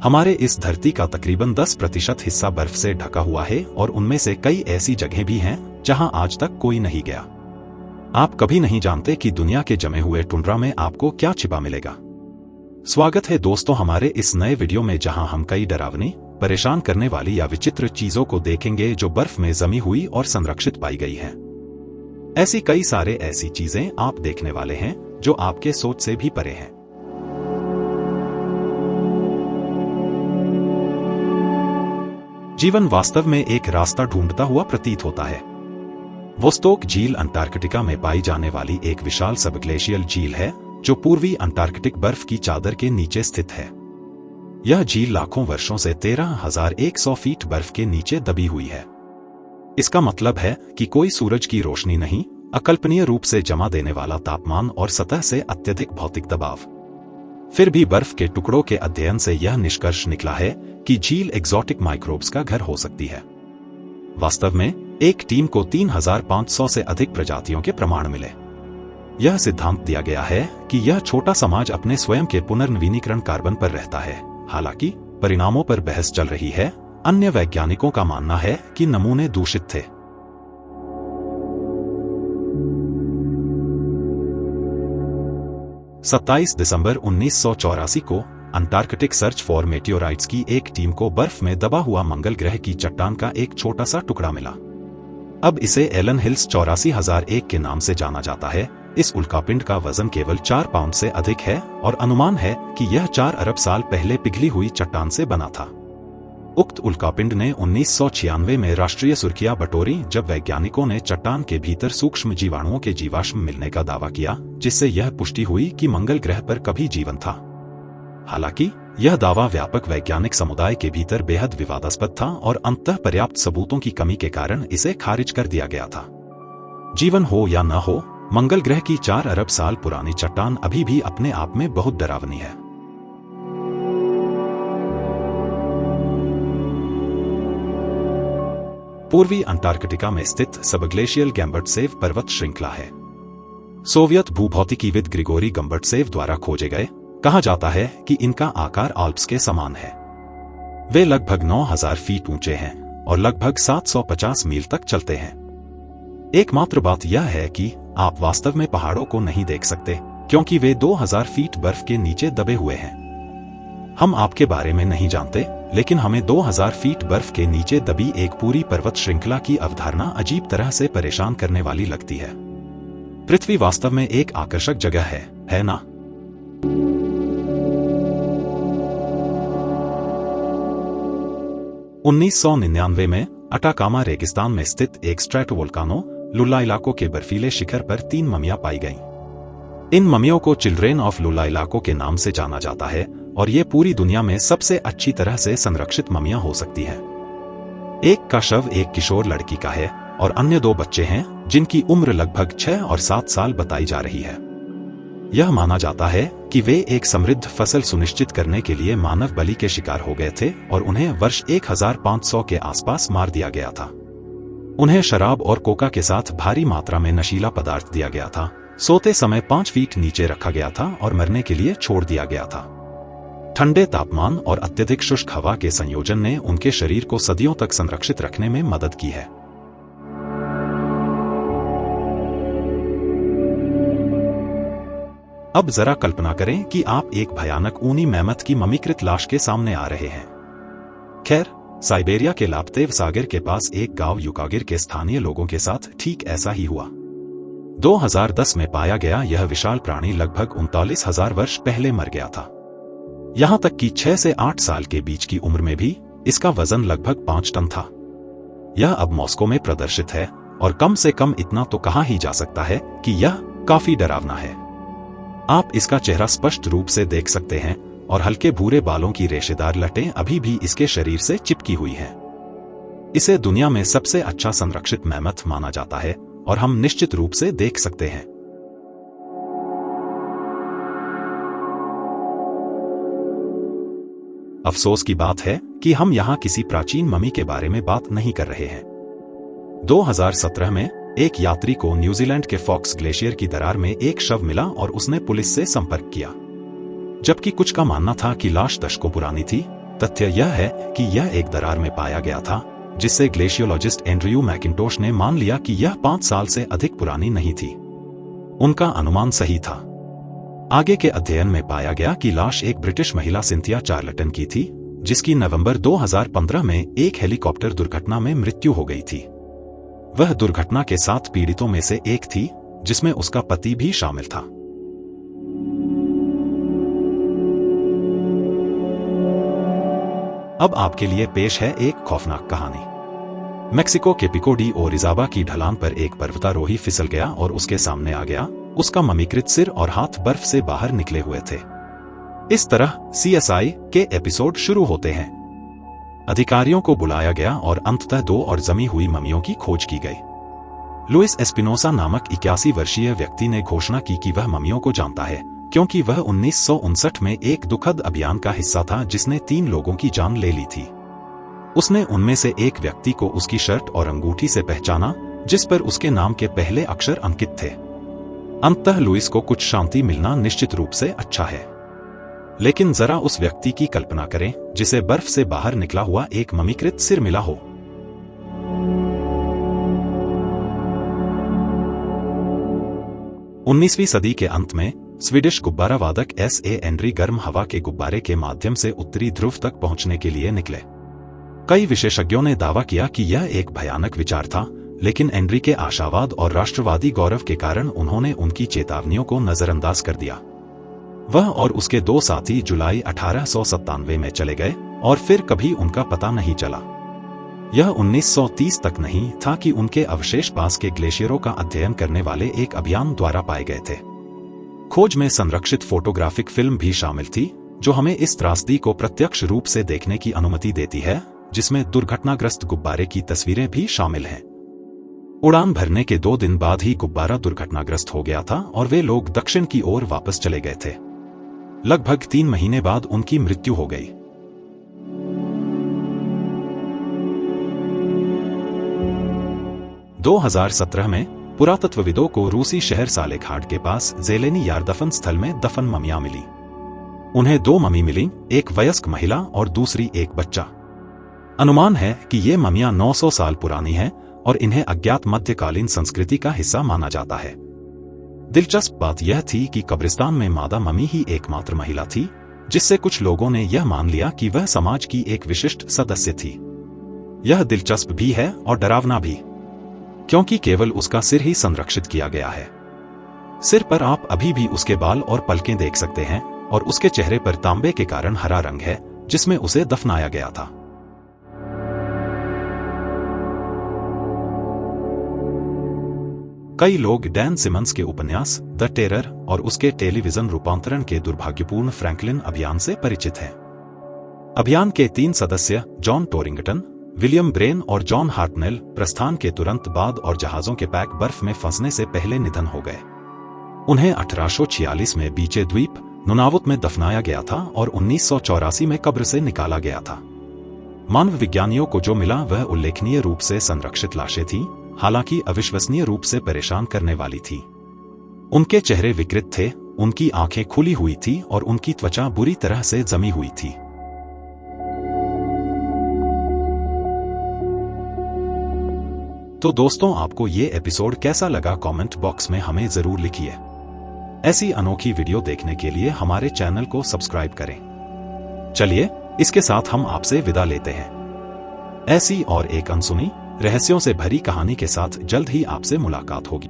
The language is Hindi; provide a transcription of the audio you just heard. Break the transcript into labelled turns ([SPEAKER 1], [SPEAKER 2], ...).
[SPEAKER 1] हमारे इस धरती का तकरीबन 10% हिस्सा बर्फ से ढका हुआ है और उनमें से कई ऐसी जगहें भी हैं जहां आज तक कोई नहीं गया। आप कभी नहीं जानते कि दुनिया के जमे हुए टुंड्रा में आपको क्या छिपा मिलेगा। स्वागत है दोस्तों हमारे इस नए वीडियो में, जहां हम कई डरावनी, परेशान करने वाली या विचित्र चीजों को देखेंगे जो बर्फ में जमी हुई और संरक्षित पाई गई हैं। ऐसी कई सारे ऐसी चीजें आप देखने वाले हैं जो आपके सोच से भी परे हैं। जीवन वास्तव में एक रास्ता ढूंढता हुआ प्रतीत होता है। वोस्टोक झील अंटार्कटिका में पाई जाने वाली एक विशाल सबग्लेशियल झील है जो पूर्वी अंटार्कटिक बर्फ की चादर के नीचे स्थित है। यह झील लाखों वर्षों से 13,100 फीट बर्फ के नीचे दबी हुई है। इसका मतलब है कि कोई सूरज की रोशनी नहीं, अकल्पनीय रूप से जमा देने वाला तापमान और सतह से अत्यधिक भौतिक दबाव। फिर भी बर्फ के टुकड़ों के अध्ययन से यह निष्कर्ष निकला है कि झील एक्सोटिक माइक्रोब्स का घर हो सकती है। वास्तव में एक टीम को 3,500 से अधिक प्रजातियों के प्रमाण मिले। यह सिद्धांत दिया गया है कि यह छोटा समाज अपने स्वयं के पुनर्नवीनीकरण कार्बन पर रहता है। हालांकि परिणामों पर बहस चल रही है। अन्य वैज्ञानिकों का मानना है कि नमूने दूषित थे। सत्ताईस दिसंबर 1984 को अंटार्कटिक सर्च फॉर मेटियोराइट्स की एक टीम को बर्फ में दबा हुआ मंगल ग्रह की चट्टान का एक छोटा सा टुकड़ा मिला। अब इसे एलन हिल्स 84,001 के नाम से जाना जाता है। इस उल्कापिंड का वजन केवल 4 पाउंड से अधिक है और अनुमान है कि यह 4 अरब साल पहले पिघली हुई चट्टान से बना था। उक्त उल्कापिंड ने 1996 में राष्ट्रीय सुर्खियां बटोरी जब वैज्ञानिकों ने चट्टान के भीतर सूक्ष्म जीवाणुओं के जीवाश्म मिलने का दावा किया, जिससे यह पुष्टि हुई कि मंगल ग्रह पर कभी जीवन था। हालांकि यह दावा व्यापक वैज्ञानिक समुदाय के भीतर बेहद विवादास्पद था और अंततः पर्याप्त सबूतों की कमी के कारण इसे खारिज कर दिया गया था। जीवन हो या न हो, मंगल ग्रह की 4 अरब साल पुरानी चट्टान अभी भी अपने आप में बहुत डरावनी है। पूर्वी अंटार्कटिका में स्थित सबग्लेशियल गैम्बर्टसेव पर्वत श्रृंखला है। सोवियत भूभौतिकीविद ग्रिगोरी गम्बर्टसेव द्वारा खोजे गए। कहा जाता है कि इनका आकार आल्प्स के समान है। वे लगभग 9,000 फीट ऊंचे हैं और लगभग 750 मील तक चलते हैं। एकमात्र बात यह है कि आप वास्तव में पहाड़ों को नहीं देख सकते, क्योंकि वे 2,000 फीट बर्फ के नीचे दबे हुए हैं। हम आपके बारे में नहीं जानते, लेकिन हमें 2,000 फीट बर्फ के नीचे दबी एक पूरी पर्वत श्रृंखला की अवधारणा अजीब तरह से परेशान करने वाली लगती है। पृथ्वी वास्तव में एक आकर्षक जगह है ना? उन्नीस 1999 में अटाकामा रेगिस्तान में स्थित एक स्ट्रेटोवोल्कानो लुल्ला इलाकों के बर्फीले शिखर पर 3 ममियां पाई गईं। इन ममियों को चिल्ड्रेन ऑफ लुल्ला इलाकों के नाम से जाना जाता है और ये पूरी दुनिया में सबसे अच्छी तरह से संरक्षित ममियां हो सकती हैं। एक का शव एक किशोर लड़की का है और अन्य 2 बच्चे हैं जिनकी उम्र लगभग 6 और 7 साल बताई जा रही है। यह माना जाता है कि वे एक समृद्ध फसल सुनिश्चित करने के लिए मानव बलि के शिकार हो गए थे और उन्हें वर्ष 1500 के आसपास मार दिया गया था। उन्हें शराब और कोका के साथ भारी मात्रा में नशीला पदार्थ दिया गया था। सोते समय 5 फीट नीचे रखा गया था और मरने के लिए छोड़ दिया गया था। ठंडे तापमान और अत्यधिक शुष्क हवा के संयोजन ने उनके शरीर को सदियों तक संरक्षित रखने में मदद की है। अब जरा कल्पना करें कि आप एक भयानक ऊनी मैमथ की ममीकृत लाश के सामने आ रहे हैं। खैर, साइबेरिया के लाप्तेव सागर के पास एक गांव युकागिर के स्थानीय लोगों के साथ ठीक ऐसा ही हुआ। 2010 में पाया गया यह विशाल प्राणी लगभग 39,000 वर्ष पहले मर गया था। यहां तक कि 6 से 8 साल के बीच की उम्र में भी इसका वजन लगभग 5 टन था। यह अब मॉस्को में प्रदर्शित है और कम से कम इतना तो कहा ही जा सकता है कि यह काफी डरावना है। आप इसका चेहरा स्पष्ट रूप से देख सकते हैं और हल्के भूरे बालों की रेशेदार लटें अभी भी इसके शरीर से चिपकी हुई हैं। इसे दुनिया में सबसे अच्छा संरक्षित मैमथ माना जाता है और हम निश्चित रूप से देख सकते हैं। अफसोस की बात है कि हम यहां किसी प्राचीन ममी के बारे में बात नहीं कर रहे हैं। 2017 में एक यात्री को न्यूजीलैंड के फॉक्स ग्लेशियर की दरार में एक शव मिला और उसने पुलिस से संपर्क किया। जबकि कुछ का मानना था कि लाश दशकों पुरानी थी, तथ्य यह है कि यह एक दरार में पाया गया था, जिससे ग्लेशियोलॉजिस्ट एंड्रयू मैकिंटोश ने मान लिया कि यह 5 साल से अधिक पुरानी नहीं थी। उनका अनुमान सही था। आगे के अध्ययन में पाया गया कि लाश एक ब्रिटिश महिला सिंथिया चार्लटन की थी, जिसकी नवंबर 2015 में एक हेलीकॉप्टर दुर्घटना में मृत्यु हो गई थी। वह दुर्घटना के 7 पीड़ितों में से एक थी, जिसमें उसका पति भी शामिल था। अब आपके लिए पेश है एक खौफनाक कहानी। मेक्सिको के पिको डी ओरिजाबा की ढलान पर एक पर्वतारोही फिसल गया और उसके सामने आ गया। उसका ममीकृत सिर और हाथ बर्फ से बाहर निकले हुए थे। इस तरह CSI के एपिसोड शुरू होते हैं। अधिकारियों को बुलाया गया और अंततः 2 और जमी हुई ममियों की खोज की गई। लुइस एस्पिनोसा नामक 81 वर्षीय व्यक्ति ने घोषणा की कि वह ममियों को जानता है, क्योंकि वह 1959 में एक दुखद अभियान का हिस्सा था जिसने 3 लोगों की जान ले ली थी। उसने उनमें से एक व्यक्ति को उसकी शर्ट और अंगूठी से पहचाना, जिस पर उसके नाम के पहले अक्षर अंकित थे। अंततः लुइस को कुछ शांति मिलना निश्चित रूप से अच्छा है। लेकिन जरा उस व्यक्ति की कल्पना करें जिसे बर्फ से बाहर निकला हुआ एक ममीकृत सिर मिला हो। उन्नीसवीं सदी के अंत में स्वीडिश गुब्बारा वादक S.A. एंड्री गर्म हवा के गुब्बारे के माध्यम से उत्तरी ध्रुव तक पहुंचने के लिए निकले। कई विशेषज्ञों ने दावा किया कि यह एक भयानक विचार था, लेकिन एंड्री के आशावाद और राष्ट्रवादी गौरव के कारण उन्होंने उनकी चेतावनियों को नजरअंदाज कर दिया। वह और उसके 2 साथी जुलाई 1897 में चले गए और फिर कभी उनका पता नहीं चला। यह 1930 तक नहीं था कि उनके अवशेष पास के ग्लेशियरों का अध्ययन करने वाले एक अभियान द्वारा पाए गए थे। खोज में संरक्षित फोटोग्राफिक फिल्म भी शामिल थी, जो हमें इस त्रासदी को प्रत्यक्ष रूप से देखने की अनुमति देती है, जिसमें दुर्घटनाग्रस्त गुब्बारे की तस्वीरें भी शामिल हैं। उड़ान भरने के 2 दिन बाद ही गुब्बारा दुर्घटनाग्रस्त हो गया था और वे लोग दक्षिण की ओर वापस चले गए थे। लगभग 3 महीने बाद उनकी मृत्यु हो गई। – 2017 में पुरातत्वविदों को रूसी शहर सालेखार्ड के पास ज़ेलेनी यार दफन स्थल में दफन ममियां मिली। उन्हें 2 ममी मिली, एक वयस्क महिला और दूसरी एक बच्चा। अनुमान है कि ये ममियां 900 साल पुरानी हैं और इन्हें अज्ञात मध्यकालीन संस्कृति का हिस्सा माना जाता है। दिलचस्प बात यह थी कि कब्रिस्तान में मादा ममी ही एकमात्र महिला थी, जिससे कुछ लोगों ने यह मान लिया कि वह समाज की एक विशिष्ट सदस्य थी। यह दिलचस्प भी है और डरावना भी, क्योंकि केवल उसका सिर ही संरक्षित किया गया है। सिर पर आप अभी भी उसके बाल और पलकें देख सकते हैं और उसके चेहरे पर तांबे के कारण हरा रंग है, जिसमें उसे दफनाया गया था। कई लोग डैन सिमंस के उपन्यास द टेरर और उसके टेलीविजन रूपांतरण के दुर्भाग्यपूर्ण फ्रैंकलिन अभियान से परिचित हैं। अभियान के 3 सदस्य जॉन टोरिंगटन, विलियम ब्रेन और जॉन हार्टनेल प्रस्थान के तुरंत बाद और जहाजों के पैक बर्फ में फंसने से पहले निधन हो गए। उन्हें 1846 में बीचे द्वीप नुनावुत में दफनाया गया था और 1984 में कब्र से निकाला गया था। मानव विज्ञानियों को जो मिला वह उल्लेखनीय रूप से संरक्षित लाशें थीं, हालांकि अविश्वसनीय रूप से परेशान करने वाली थी। उनके चेहरे विकृत थे, उनकी आंखें खुली हुई थी और उनकी त्वचा बुरी तरह से जमी हुई थी। तो दोस्तों, आपको ये एपिसोड कैसा लगा कमेंट बॉक्स में हमें जरूर लिखिए। ऐसी अनोखी वीडियो देखने के लिए हमारे चैनल को सब्सक्राइब करें। चलिए, इसके साथ हम आपसे विदा लेते हैं। ऐसी और एक अनसुनी रहस्यों से भरी कहानी के साथ जल्द ही आपसे मुलाकात होगी।